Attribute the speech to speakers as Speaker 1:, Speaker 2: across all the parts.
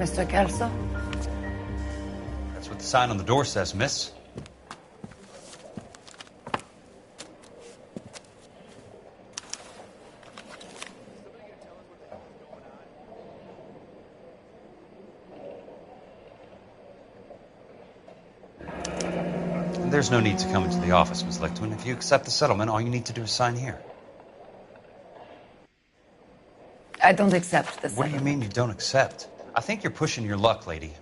Speaker 1: Mr. Kelso?
Speaker 2: That's what the sign on the door says, miss. There's no need to come into the office, Miss Lichtman. If you accept the settlement, all you need to do is sign here.
Speaker 1: I don't accept the settlement.
Speaker 2: What do you mean you don't accept? I think you're pushing your luck, lady.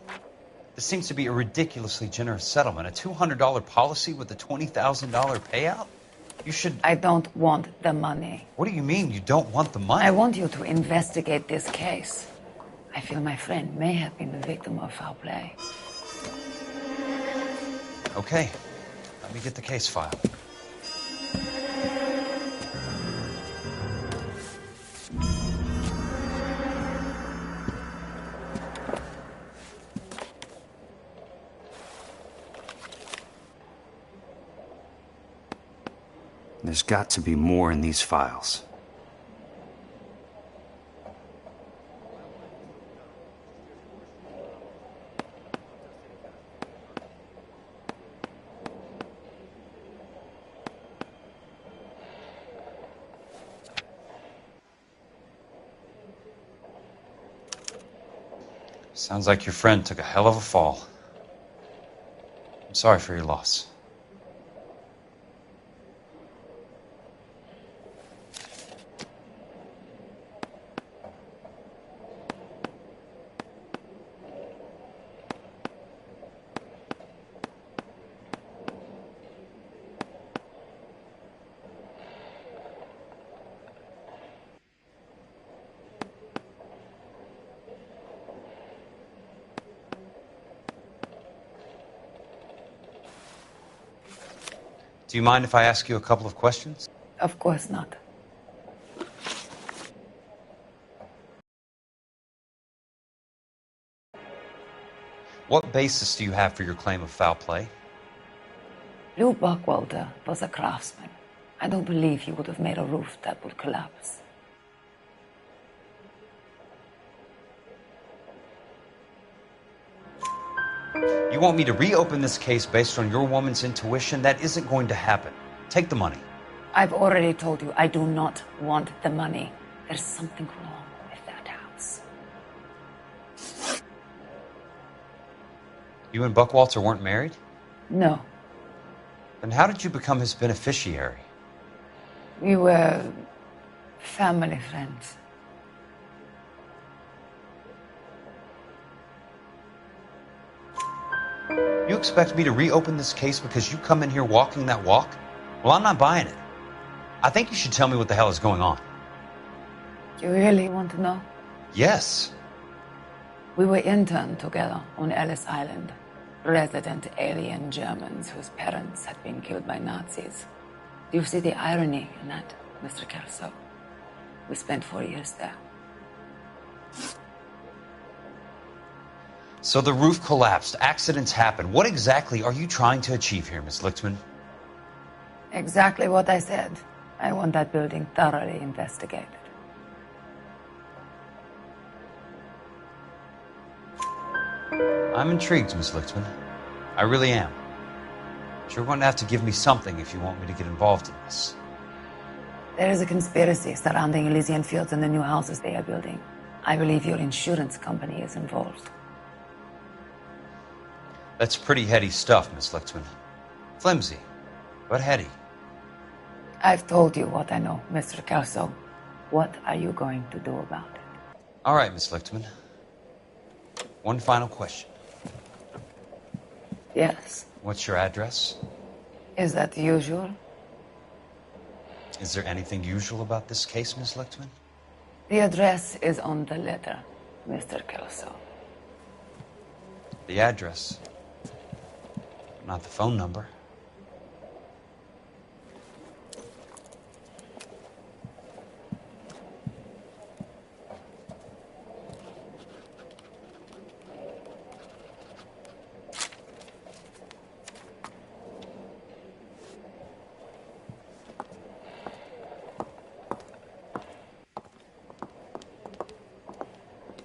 Speaker 2: This seems to be a ridiculously generous settlement. A $200 policy with a $20,000 payout? You should...
Speaker 1: I don't want the money.
Speaker 2: What do you mean you don't want the money?
Speaker 1: I want you to investigate this case. I feel my friend may have been the victim of foul play.
Speaker 2: Okay. Let me get the case file. There's got to be more in these files. Sounds like your friend took a hell of a fall. I'm sorry for your loss. Do you mind if I ask you a couple of questions?
Speaker 1: Of course not.
Speaker 2: What basis do you have for your claim of foul play?
Speaker 1: Lou Buckwalter was a craftsman. I don't believe he would have made a roof that would collapse.
Speaker 2: You want me to reopen this case based on your woman's intuition? That isn't going to happen. Take the money.
Speaker 1: I've already told you I do not want the money. There's something wrong with that house.
Speaker 2: You and Buckwalter weren't married?
Speaker 1: No.
Speaker 2: Then how did you become his beneficiary?
Speaker 1: We were family friends.
Speaker 2: You expect me to reopen this case because you come in here walking that walk? Well, I'm not buying it. I think you should tell me what the hell is going on.
Speaker 1: You really want to know?
Speaker 2: Yes.
Speaker 1: We were interned together on Ellis Island. Resident alien Germans whose parents had been killed by Nazis. Do you see the irony in that, Mr. Kelso? We spent 4 years there.
Speaker 2: So the roof collapsed, accidents happen. What exactly are you trying to achieve here, Miss Lichtman?
Speaker 1: Exactly what I said. I want that building thoroughly investigated.
Speaker 2: I'm intrigued, Miss Lichtman. I really am. But you're going to have to give me something if you want me to get involved in this.
Speaker 1: There is a conspiracy surrounding Elysian Fields and the new houses they are building. I believe your insurance company is involved.
Speaker 2: That's pretty heady stuff, Miss Lichtman. Flimsy, but heady.
Speaker 1: I've told you what I know, Mr. Kelso. What are you going to do about it?
Speaker 2: All right, Miss Lichtman. One final question.
Speaker 1: Yes.
Speaker 2: What's your address?
Speaker 1: Is that usual?
Speaker 2: Is there anything usual about this case, Miss Lichtman?
Speaker 1: The address is on the letter, Mr. Kelso.
Speaker 2: The address, not the phone number.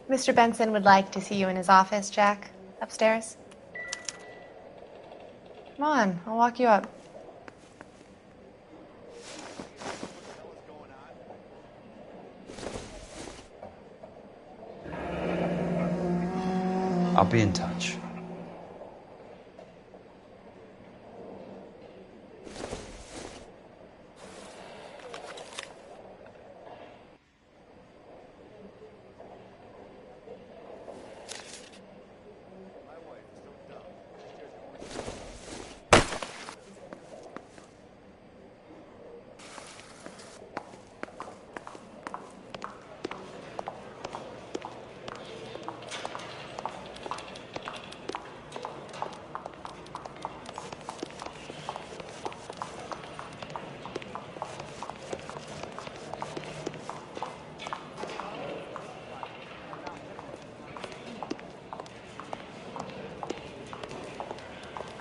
Speaker 3: Mr. Benson would like to see you in his office, Jack. Upstairs. Come on, I'll walk you up.
Speaker 2: I'll be in touch.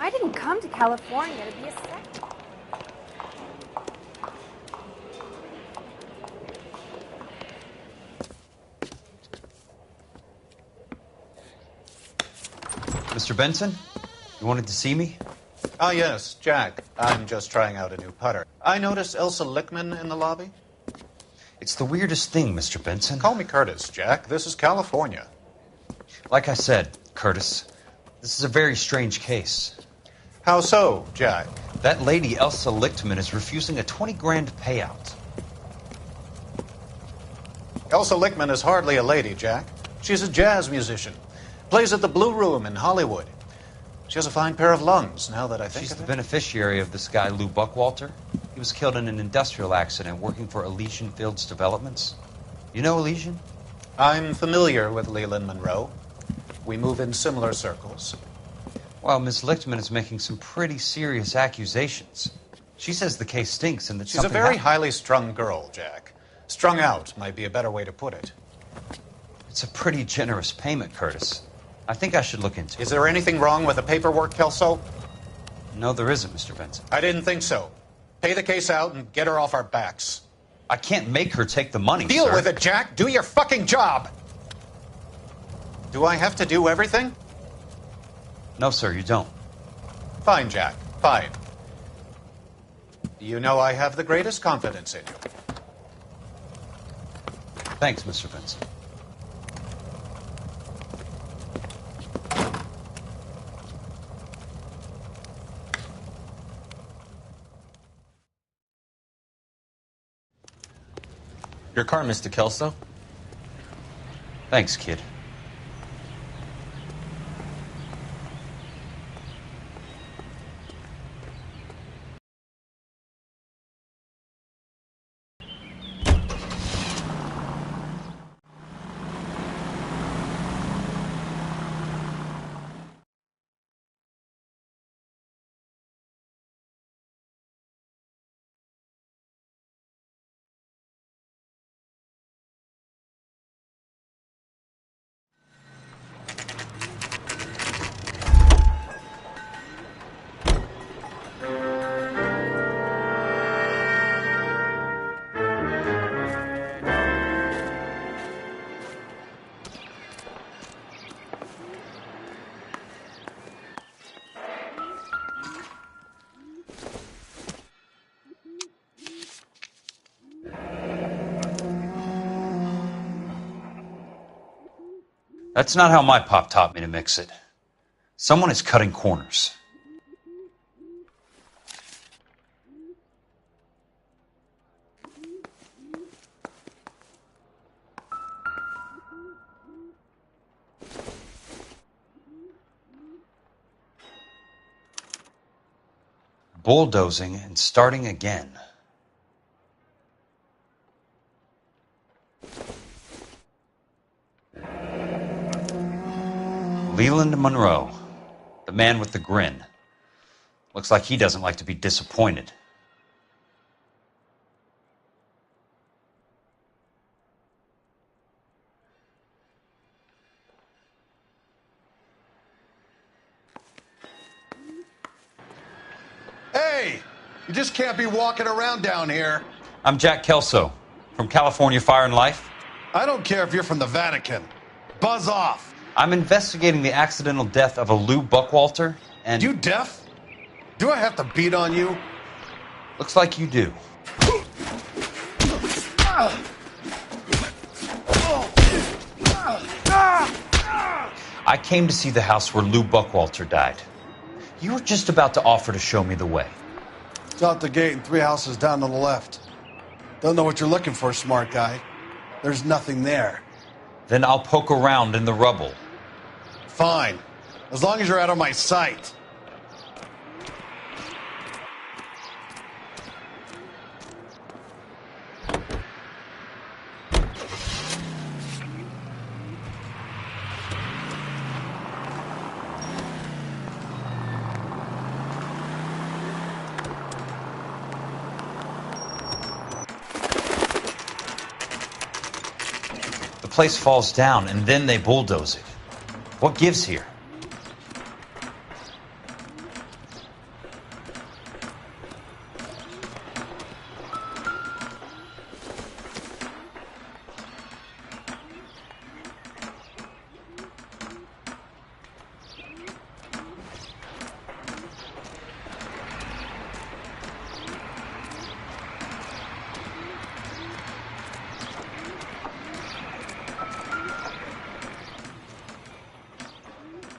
Speaker 3: I didn't come to California to be a second.
Speaker 2: Mr. Benson, you wanted to see me?
Speaker 4: Ah, yes, Jack. I'm just trying out a new putter. I noticed Elsa Lickman in the lobby.
Speaker 2: It's the weirdest thing, Mr. Benson.
Speaker 4: Call me Curtis, Jack. This is California.
Speaker 2: Like I said, Curtis, this is a very strange case.
Speaker 4: How so, Jack?
Speaker 2: That lady, Elsa Lichtman, is refusing a 20 grand payout.
Speaker 4: Elsa Lickman is hardly a lady, Jack. She's a jazz musician. Plays at the Blue Room in Hollywood. She has a fine pair of lungs, now that I think
Speaker 2: She's
Speaker 4: of
Speaker 2: the
Speaker 4: it.
Speaker 2: beneficiary of this guy, Lou Buckwalter. He was killed in an industrial accident working for Elysian Fields Developments. You know Elysian?
Speaker 4: I'm familiar with Leland Monroe. We move in similar circles.
Speaker 2: Well, Miss Lichtman is making some pretty serious accusations. She says the case stinks and that
Speaker 4: She's a very highly strung girl, Jack. Strung out might be a better way to put it.
Speaker 2: It's a pretty generous payment, Curtis. I think I should look into it.
Speaker 4: Is there anything wrong with the paperwork, Kelso?
Speaker 2: No, there isn't, Mr. Benson.
Speaker 4: I didn't think so. Pay the case out and get her off our backs.
Speaker 2: I can't make her take the money,
Speaker 4: Deal
Speaker 2: sir.
Speaker 4: with it, Jack. Do your fucking job. Do I have to do everything?
Speaker 2: No, sir, you don't.
Speaker 4: Fine, Jack. Fine. You know I have the greatest confidence in you.
Speaker 2: Thanks, Mr. Benson.
Speaker 5: Your car, Mr. Kelso.
Speaker 2: Thanks, kid. That's not how my pop taught me to mix it. Someone is cutting corners. Bulldozing and starting again. Leland Monroe, the man with the grin. Looks like he doesn't like to be disappointed.
Speaker 6: Hey, you just can't be walking around down here.
Speaker 2: I'm Jack Kelso, from California Fire and Life.
Speaker 6: I don't care if you're from the Vatican. Buzz off.
Speaker 2: I'm investigating the accidental death of a Lou Buckwalter, and...
Speaker 6: You deaf? Do I have to beat on you?
Speaker 2: Looks like you do. I came to see the house where Lou Buckwalter died. You were just about to offer to show me the way.
Speaker 7: It's out the gate and 3 houses down on the left. Don't know what you're looking for, smart guy. There's nothing there.
Speaker 2: Then I'll poke around in the rubble.
Speaker 6: Fine. As long as you're out of my sight.
Speaker 2: The place falls down, and then they bulldoze it. What gives here?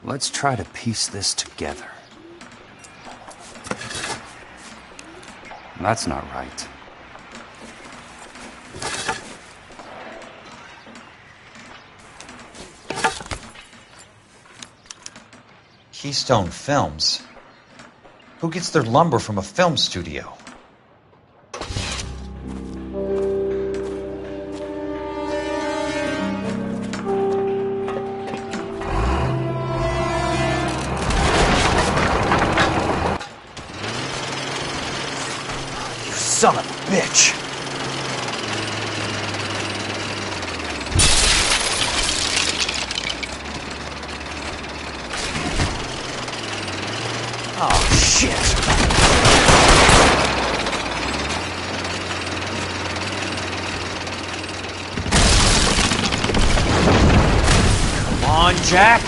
Speaker 2: Let's try to piece this together. That's not right. Keystone Films? Who gets their lumber from a film studio? Son of a bitch! Oh, shit! Come on, Jack!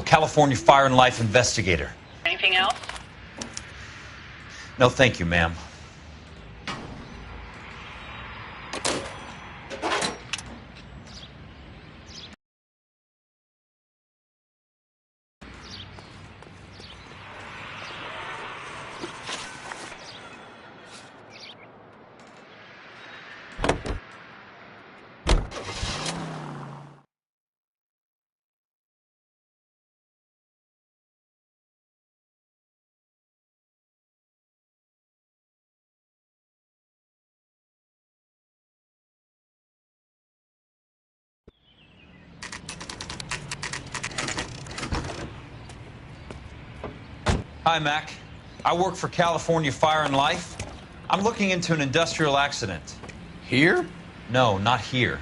Speaker 2: California Fire and Life investigator.
Speaker 8: Anything else?
Speaker 2: No, thank you, ma'am. Hi, Mac. I work for California Fire and Life. I'm looking into an industrial accident.
Speaker 6: Here?
Speaker 2: No, not here.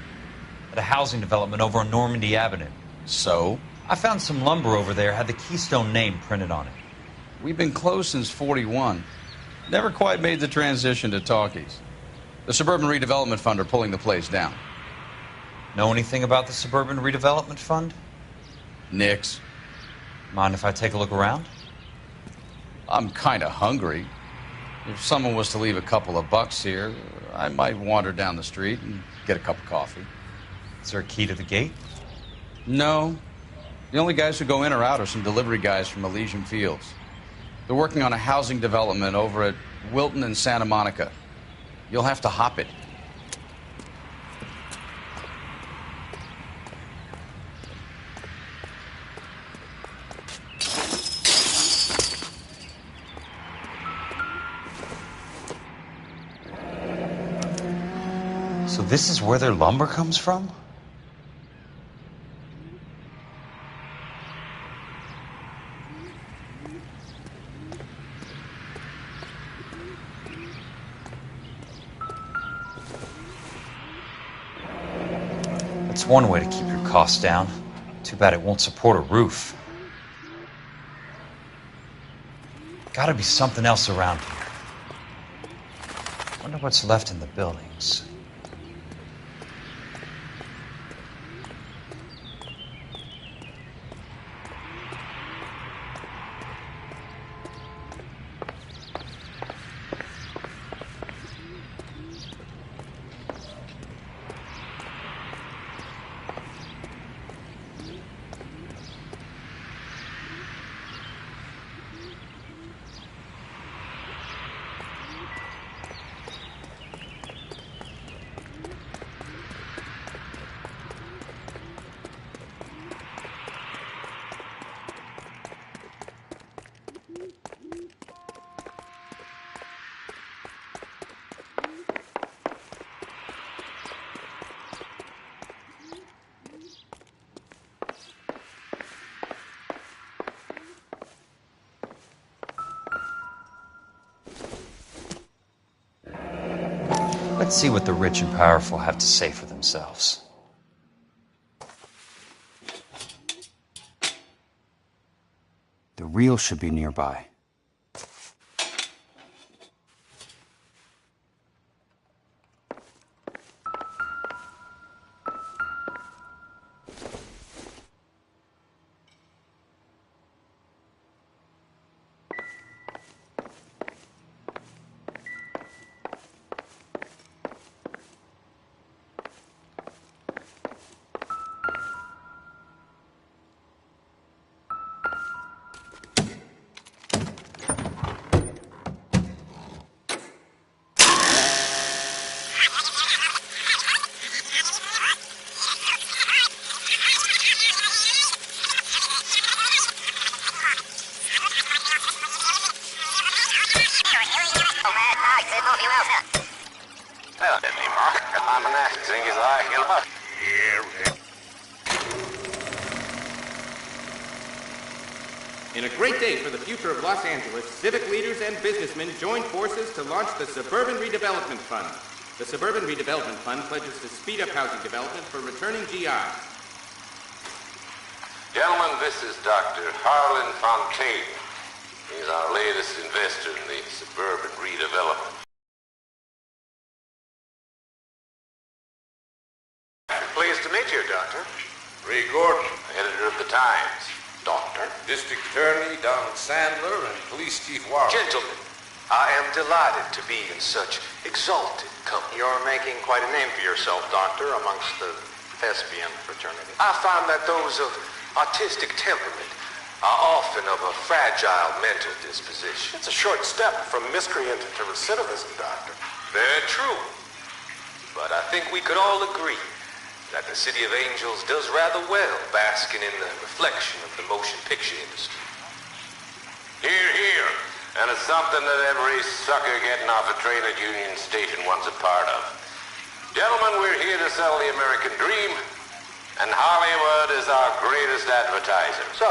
Speaker 2: At a housing development over on Normandy Avenue.
Speaker 6: So?
Speaker 2: I found some lumber over there, had the Keystone name printed on it.
Speaker 9: We've been closed since '41. Never quite made the transition to talkies. The Suburban Redevelopment Fund are pulling the place down.
Speaker 2: Know anything about the Suburban Redevelopment Fund?
Speaker 9: Nix.
Speaker 2: Mind if I take a look around?
Speaker 9: I'm kind of hungry. If someone was to leave a couple of bucks here, I might wander down the street and get a cup of coffee.
Speaker 2: Is there a key to the gate?
Speaker 9: No. The only guys who go in or out are some delivery guys from Elysian Fields. They're working on a housing development over at Wilton and Santa Monica. You'll have to hop it.
Speaker 2: So this is where their lumber comes from? That's one way to keep your costs down. Too bad it won't support a roof. Gotta be something else around here. Wonder what's left in the buildings. Let's see what the rich and powerful have to say for themselves. The real should be nearby.
Speaker 8: In a great day for the future of Los Angeles, civic leaders and businessmen joined forces to launch the Suburban Redevelopment Fund. The Suburban Redevelopment Fund pledges to speed up housing development for returning GIs.
Speaker 10: Gentlemen, this is Dr. Harlan Fontaine. He's our latest investor in the Suburban Redevelopment.
Speaker 11: Pleased to meet you, Doctor.
Speaker 10: Ray Gordon, editor of the Times.
Speaker 11: Doctor.
Speaker 10: District Attorney Donald Sandler and Police Chief Warren.
Speaker 11: Gentlemen, I am delighted to be in such exalted company. You're making quite a name for yourself, Doctor, amongst the thespian fraternity. I find that those of artistic temperament are often of a fragile mental disposition. It's a short step from miscreant to recidivism, Doctor.
Speaker 10: Very true. But I think we could all agree that the City of Angels does rather well basking in the reflection of the motion picture industry. Hear, hear. And it's something that every sucker getting off a train at Union Station wants a part of. Gentlemen, we're here to sell the American dream, and Hollywood is our greatest advertiser.
Speaker 11: So,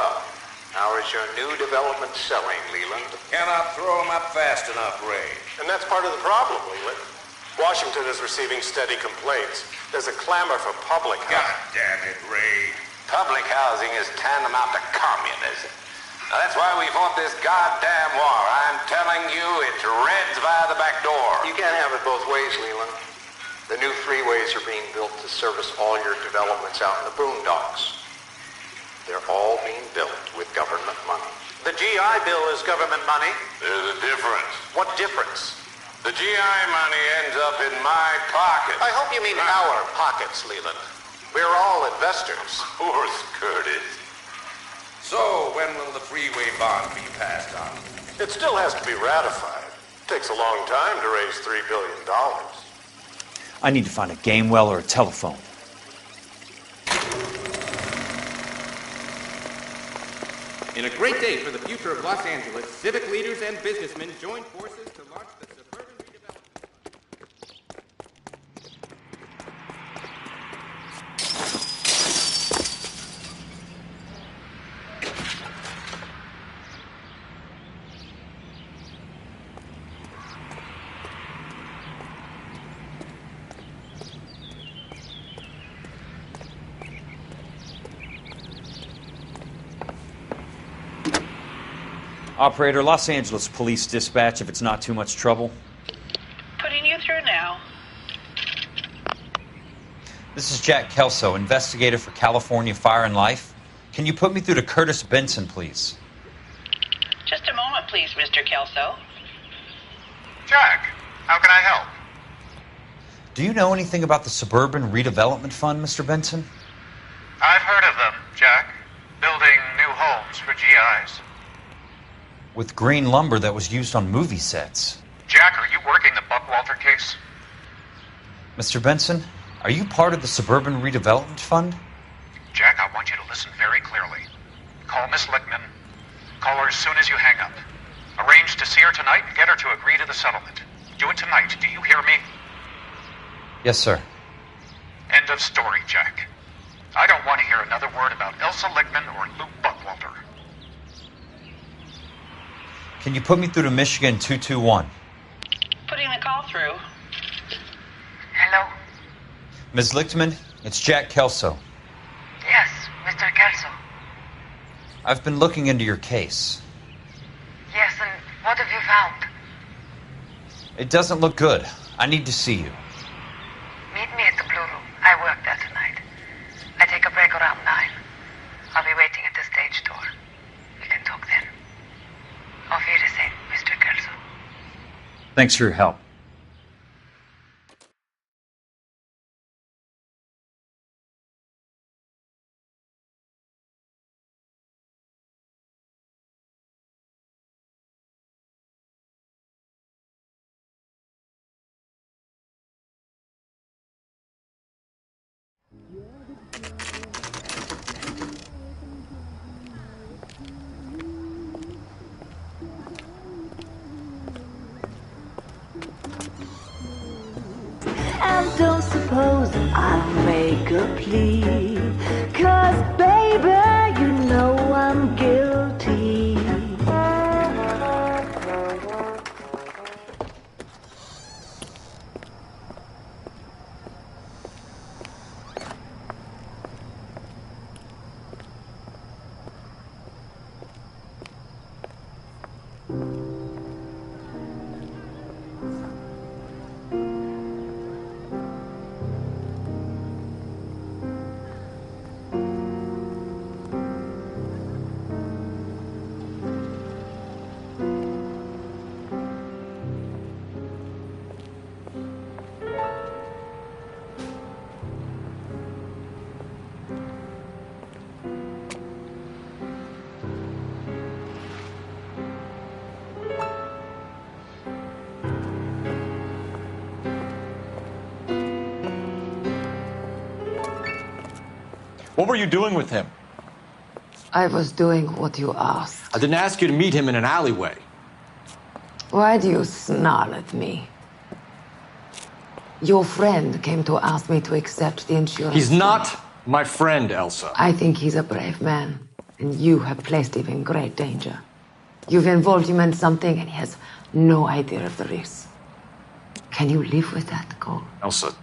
Speaker 11: how is your new development selling, Leland?
Speaker 10: Cannot throw them up fast enough, Ray.
Speaker 11: And that's part of the problem, Leland. Washington is receiving steady complaints. There's a clamor for public housing.
Speaker 10: God damn it, Ray. Public housing is tantamount to communism. Now, that's why we fought this goddamn war. I'm telling you, it's Reds via the back door.
Speaker 11: You can't have it both ways, Leland. The new freeways are being built to service all your developments out in the boondocks. They're all being built with government money. The GI Bill is government money.
Speaker 10: There's a difference.
Speaker 11: What difference?
Speaker 10: The GI money ends up in my pocket.
Speaker 11: I hope you mean our pockets, Leland. We're all investors.
Speaker 10: Of course, Curtis. when will the freeway bond be passed on?
Speaker 11: It still has to be ratified. Takes a long time to raise $3 billion.
Speaker 12: I need to find a game well or a telephone.
Speaker 8: In a great day for the future of Los Angeles, civic leaders and businessmen joined forces to launch the suburban redevelopment.
Speaker 12: Operator, Los Angeles Police Dispatch, if it's not too much trouble.
Speaker 13: Putting you through now.
Speaker 2: This is Jack Kelso, investigator for California Fire and Life. Can you put me through to Curtis Benson, please?
Speaker 13: Just a moment, please, Mr. Kelso.
Speaker 11: Jack, how can I help?
Speaker 2: Do you know anything about the Suburban Redevelopment Fund, Mr. Benson?
Speaker 11: I've heard of them, Jack. Building new homes for GIs.
Speaker 2: With green lumber that was used on movie sets.
Speaker 11: Jack, are you working the Buckwalter case?
Speaker 2: Mr. Benson, are you part of the Suburban Redevelopment Fund?
Speaker 11: Jack, I want you to listen very clearly. Call Miss Lickman. Call her as soon as you hang up. Arrange to see her tonight and get her to agree to the settlement. Do it tonight. Do you hear me?
Speaker 2: Yes, sir.
Speaker 11: End of story, Jack. I don't want to hear another word about Elsa Lickman or Luke Buckwalter.
Speaker 2: Can you put me through to Michigan 221?
Speaker 13: Putting the call through.
Speaker 14: Hello?
Speaker 2: Ms. Lichtman, it's Jack Kelso.
Speaker 14: Yes, Mr. Kelso.
Speaker 2: I've been looking into your case.
Speaker 14: Yes, and what have you found?
Speaker 2: It doesn't look good. I need to see you.
Speaker 14: Meet me at the Blue Room. I work there tonight. I take a break around 9. I'll be waiting at the stage door. We can talk then. Auf Wiedersehen, Mr. Kelso.
Speaker 12: Thanks for your help.
Speaker 15: And don't suppose I'll make a plea, 'cause baby, you know I'm guilty.
Speaker 5: What were you doing with him?
Speaker 1: I was doing what you asked.
Speaker 5: I didn't ask you to meet him in an alleyway.
Speaker 1: Why do you snarl at me? Your friend came to ask me to accept the insurance.
Speaker 5: He's not my friend, Elsa.
Speaker 1: I think he's a brave man, and you have placed him in great danger. You've involved him in something, and he has no idea of the risk. Can you live with that, Cole?
Speaker 5: Elsa,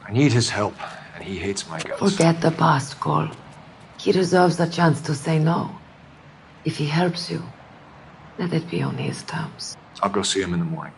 Speaker 5: I need his help, and he hates my guts.
Speaker 1: Forget the past, Cole. He deserves a chance to say no. If he helps you, let it be on his terms.
Speaker 5: I'll go see him in the morning.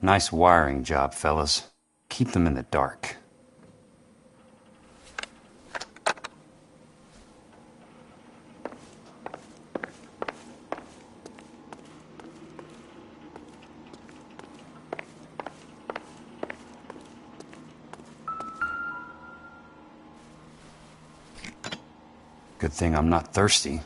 Speaker 9: Nice wiring job, fellas. Keep them in the dark. Good thing I'm not thirsty.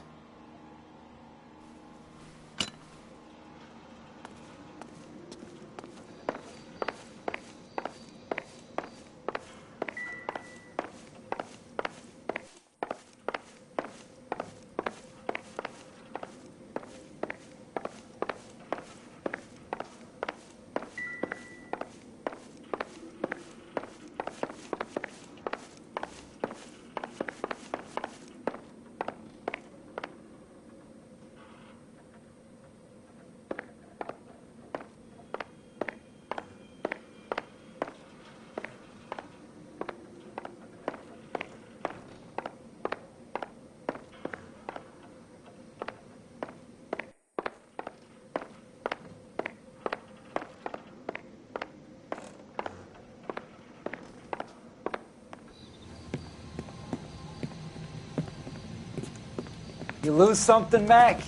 Speaker 16: You lose something, Mac?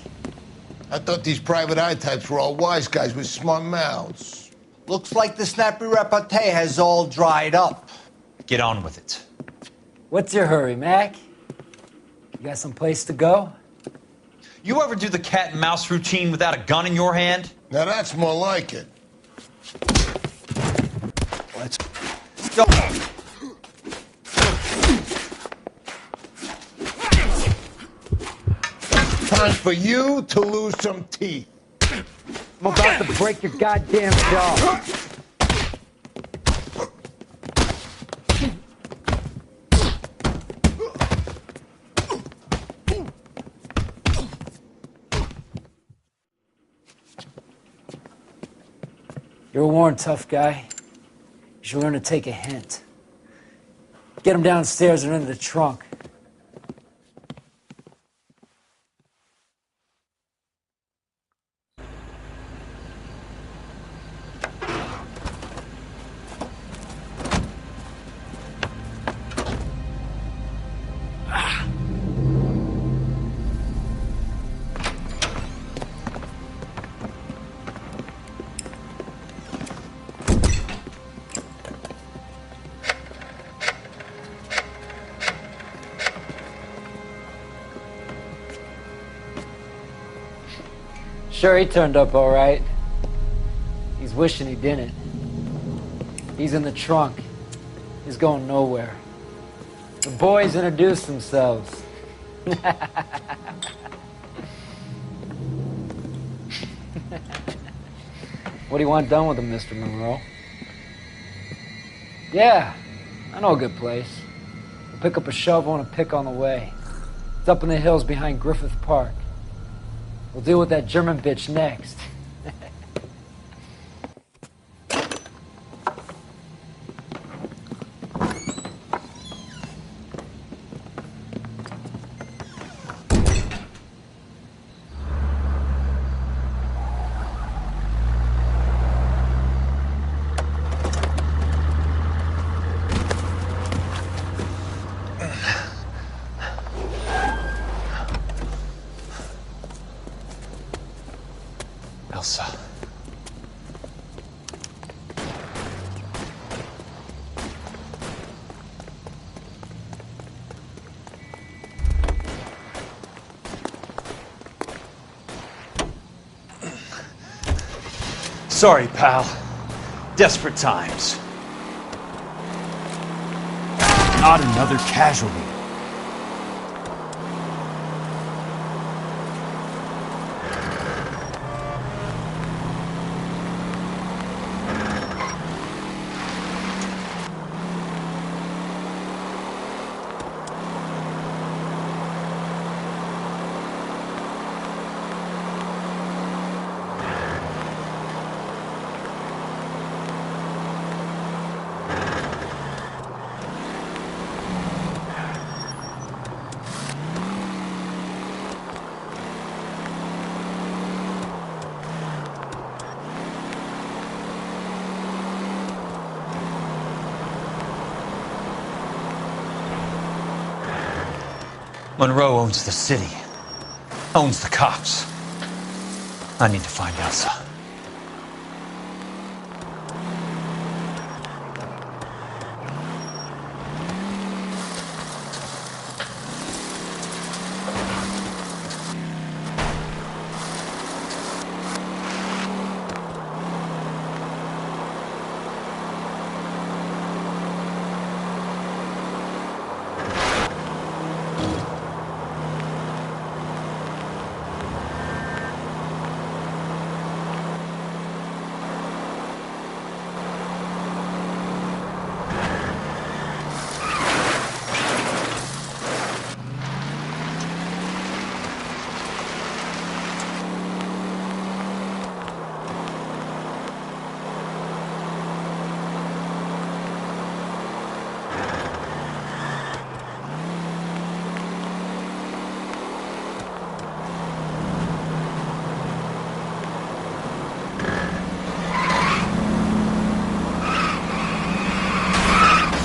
Speaker 17: I thought these private eye types were all wise guys with smart mouths.
Speaker 18: Looks like the snappy repartee has all dried up.
Speaker 2: Get on with it.
Speaker 16: What's your hurry, Mac? You got some place to go?
Speaker 2: You ever do the cat and mouse routine without a gun in your hand?
Speaker 17: Now that's more like it.
Speaker 2: Let's go.
Speaker 17: Time for you to lose some teeth.
Speaker 16: I'm about to break your goddamn jaw. You're a worn, tough guy. You should learn to take a hint. Get him downstairs and into the trunk. Sure, he turned up all right. He's wishing he didn't. He's in the trunk. He's going nowhere. The boys introduced themselves. What do you want done with him, Mr. Monroe? Yeah, I know a good place. We'll pick up a shovel and a pick on the way. It's up in the hills behind Griffith Park. We'll deal with that German bitch next.
Speaker 12: Sorry, pal. Desperate times. Not another casualty.
Speaker 2: Monroe owns the city, owns the cops. I need to find Elsa.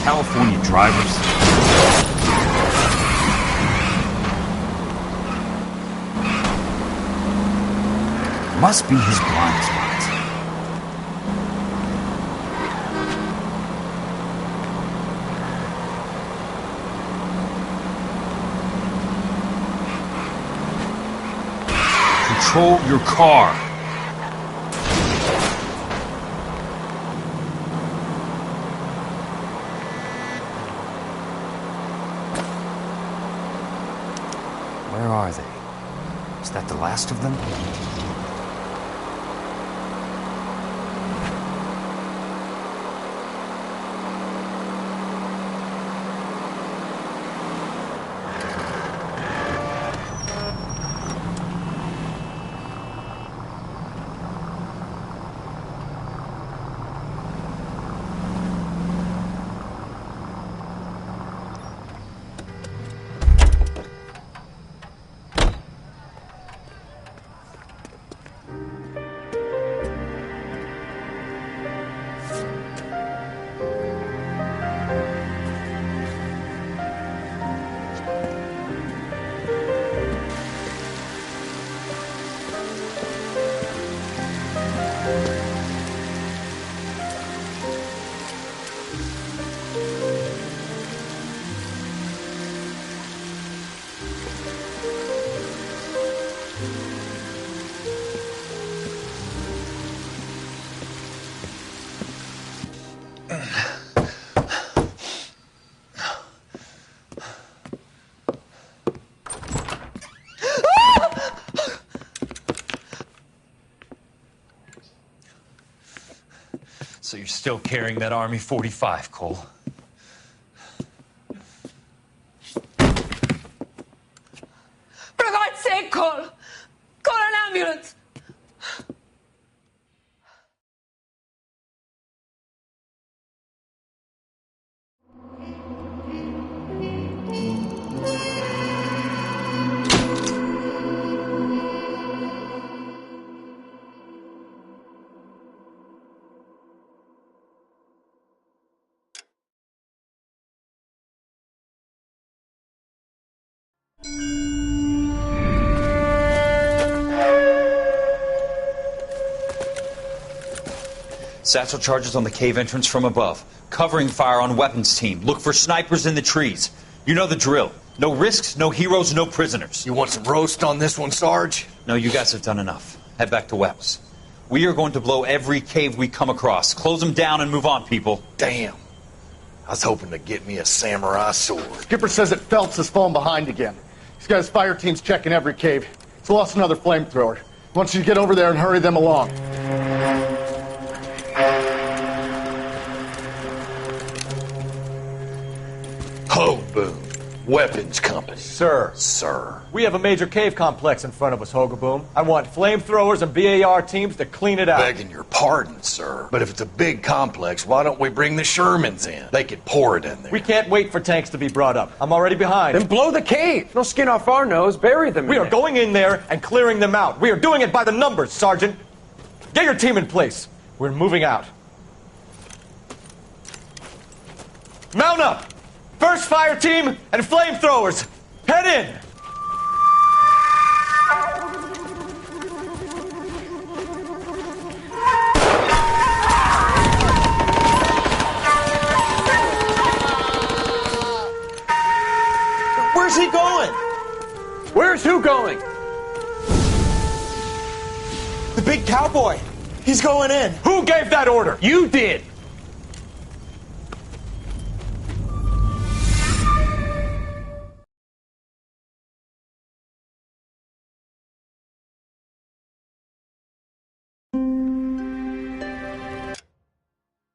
Speaker 12: California drivers. Must be his blind spots. Control your car. Where are they? Is that the last of them?
Speaker 2: So you're still carrying that Army 45, Cole?
Speaker 15: For God's sake, Cole! Call an ambulance!
Speaker 12: Satchel charges on the cave entrance from above. Covering fire on weapons team. Look for snipers in the trees. You know the drill. No risks, no heroes, no prisoners.
Speaker 5: You want some roast on this one, Sarge?
Speaker 12: No, you guys have done enough. Head back to Webb's. We are going to blow every cave we come across. Close them down and move on, people.
Speaker 19: Damn. I was hoping to get me a samurai sword.
Speaker 6: Skipper says that Phelps has fallen behind again. He's got his fire teams checking every cave. He's lost another flamethrower. He wants you to get over there and hurry them along.
Speaker 19: Ho, boom. Weapons compass.
Speaker 5: Sir.
Speaker 19: Sir.
Speaker 5: We have a major cave complex in front of us, Hogaboom. I want flamethrowers and BAR teams to clean it out.
Speaker 19: Begging your pardon, sir. But if it's a big complex, why don't we bring the Shermans in? They could pour it in there.
Speaker 5: We can't wait for tanks to be brought up. I'm already behind.
Speaker 20: Then blow the cave. No skin off our nose. Bury them in
Speaker 5: We are going in there and clearing them out. We are doing it by the numbers, Sergeant. Get your team in place. We're moving out. Mount up! First fire team and flamethrowers. Head in!
Speaker 20: Where's he going? Where's who going?
Speaker 5: The big cowboy. He's going in. Who gave that order?
Speaker 20: You did.